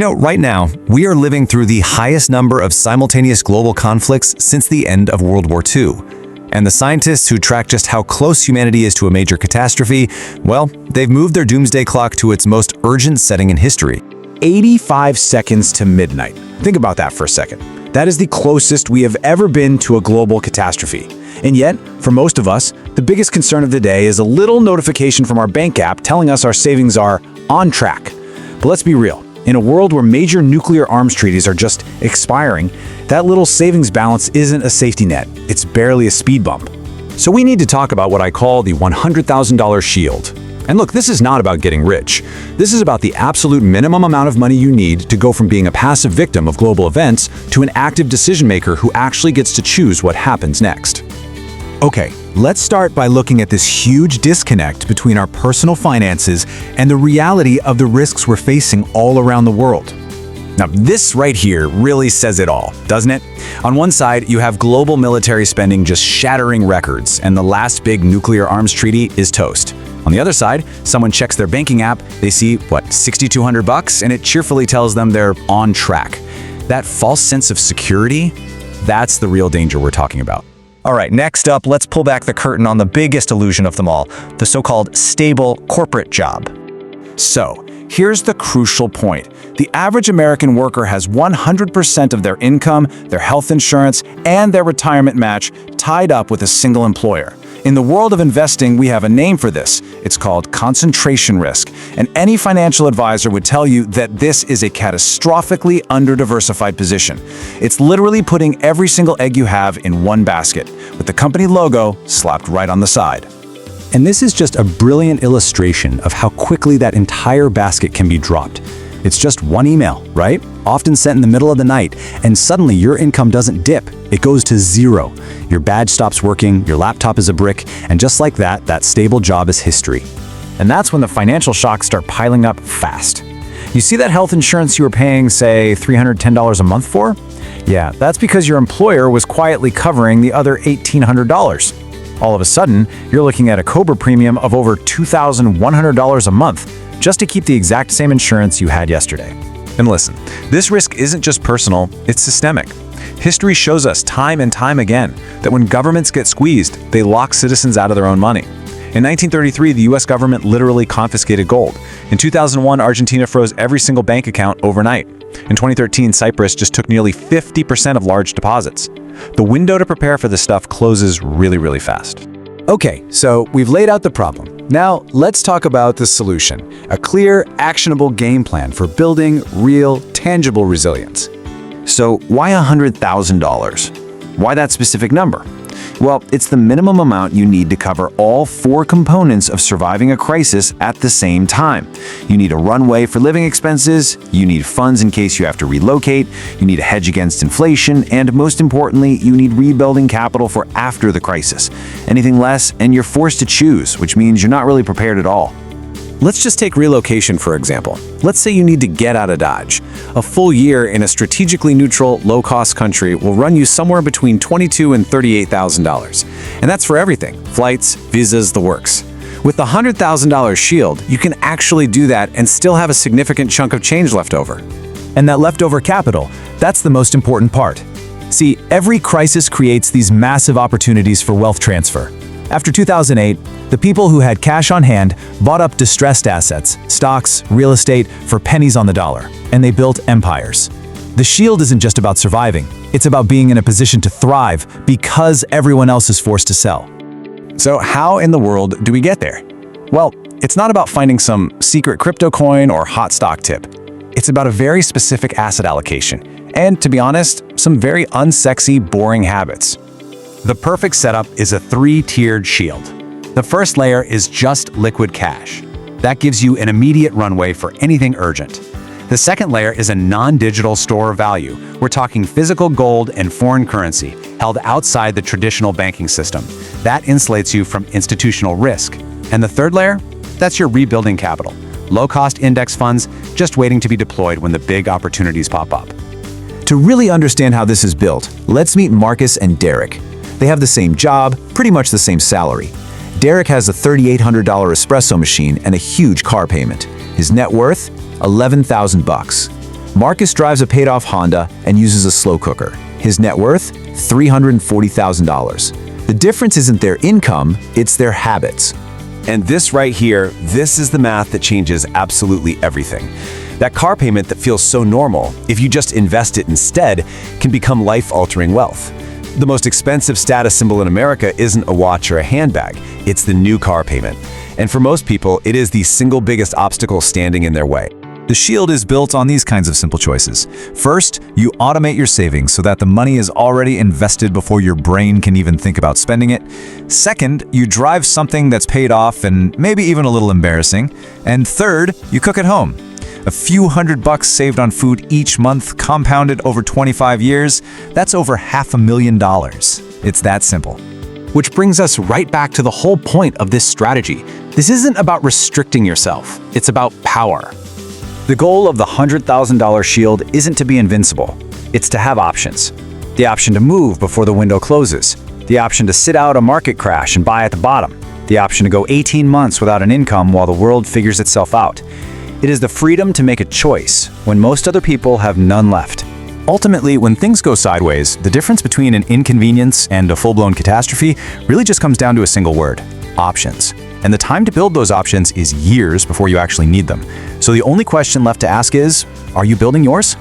Right now, we are living through the highest number of simultaneous global conflicts since the end of World War II. And the scientists who track just how close humanity is to a major catastrophe, well, they've moved their doomsday clock to its most urgent setting in history. 85 seconds to midnight. Think about that for a second. That is the closest we have ever been to a global catastrophe. And yet, for most of us, the biggest concern of the day is a little notification from our bank app telling us our savings are on track. But let's be real. In a world where major nuclear arms treaties are just expiring, that little savings balance isn't a safety net. It's barely a speed bump. So we need to talk about what I call the $100,000 shield. And look, this is not about getting rich. This is about the absolute minimum amount of money you need to go from being a passive victim of global events to an active decision maker who actually gets to choose what happens next. Okay, let's start by looking at this huge disconnect between our personal finances and the reality of the risks we're facing all around the world. Now, this right here really says it all, doesn't it? On one side, you have global military spending just shattering records, and the last big nuclear arms treaty is toast. On the other side, someone checks their banking app, they see, $6,200, and it cheerfully tells them they're on track. That false sense of security, that's the real danger we're talking about. All right, next up, let's pull back the curtain on the biggest illusion of them all, the so-called stable corporate job. So, here's the crucial point. The average American worker has 100% of their income, their health insurance, and their retirement match tied up with a single employer. In the world of investing, we have a name for this. It's called concentration risk. And any financial advisor would tell you that this is a catastrophically under-diversified position. It's literally putting every single egg you have in one basket, with the company logo slapped right on the side. And this is just a brilliant illustration of how quickly that entire basket can be dropped. It's just one email, right? Often sent in the middle of the night, and suddenly your income doesn't dip. It goes to zero. Your badge stops working, your laptop is a brick, and just like that, that stable job is history. And that's when the financial shocks start piling up fast. You see that health insurance you were paying, say, $310 a month for? Yeah, that's because your employer was quietly covering the other $1,800. All of a sudden, you're looking at a COBRA premium of over $2,100 a month, just to keep the exact same insurance you had yesterday. And listen, this risk isn't just personal, it's systemic. History shows us time and time again that when governments get squeezed, they lock citizens out of their own money. In 1933, the US government literally confiscated gold. In 2001, Argentina froze every single bank account overnight. In 2013, Cyprus just took nearly 50% of large deposits. The window to prepare for this stuff closes really, really fast. Okay, so we've laid out the problem. Now, let's talk about the solution, a clear, actionable game plan for building real, tangible resilience. So why $100,000? Why that specific number? Well, it's the minimum amount you need to cover all four components of surviving a crisis at the same time. You need a runway for living expenses, you need funds in case you have to relocate, you need a hedge against inflation, and most importantly, you need rebuilding capital for after the crisis. Anything less, and you're forced to choose, which means you're not really prepared at all. Let's just take relocation, for example. Let's say you need to get out of Dodge. A full year in a strategically neutral, low-cost country will run you somewhere between $22,000 and $38,000. And that's for everything, flights, visas, the works. With the $100,000 shield, you can actually do that and still have a significant chunk of change left over. And that leftover capital, that's the most important part. See, every crisis creates these massive opportunities for wealth transfer. After 2008, the people who had cash on hand bought up distressed assets, stocks, real estate, for pennies on the dollar, and they built empires. The shield isn't just about surviving, it's about being in a position to thrive because everyone else is forced to sell. So how in the world do we get there? Well, it's not about finding some secret crypto coin or hot stock tip. It's about a very specific asset allocation, and to be honest, some very unsexy, boring habits. The perfect setup is a three-tiered shield. The first layer is just liquid cash. That gives you an immediate runway for anything urgent. The second layer is a non-digital store of value. We're talking physical gold and foreign currency held outside the traditional banking system. That insulates you from institutional risk. And the third layer? That's your rebuilding capital. Low-cost index funds just waiting to be deployed when the big opportunities pop up. To really understand how this is built, let's meet Marcus and Derek. They have the same job, pretty much the same salary. Derek has a $3,800 espresso machine and a huge car payment. His net worth? $11,000. Marcus drives a paid-off Honda and uses a slow cooker. His net worth? $340,000. The difference isn't their income, it's their habits. And this right here, this is the math that changes absolutely everything. That car payment that feels so normal, if you just invest it instead, can become life-altering wealth. The most expensive status symbol in America isn't a watch or a handbag, it's the new car payment. And for most people, it is the single biggest obstacle standing in their way. The shield is built on these kinds of simple choices. First, you automate your savings so that the money is already invested before your brain can even think about spending it. Second, you drive something that's paid off and maybe even a little embarrassing. And third, you cook at home. A few $100 saved on food each month, compounded over 25 years, that's over $500,000. It's that simple. Which brings us right back to the whole point of this strategy. This isn't about restricting yourself, it's about power. The goal of the $100,000 shield isn't to be invincible. It's to have options. The option to move before the window closes. The option to sit out a market crash and buy at the bottom. The option to go 18 months without an income while the world figures itself out. It is the freedom to make a choice when most other people have none left. Ultimately, when things go sideways, the difference between an inconvenience and a full-blown catastrophe really just comes down to a single word: options. And the time to build those options is years before you actually need them. So the only question left to ask is, are you building yours?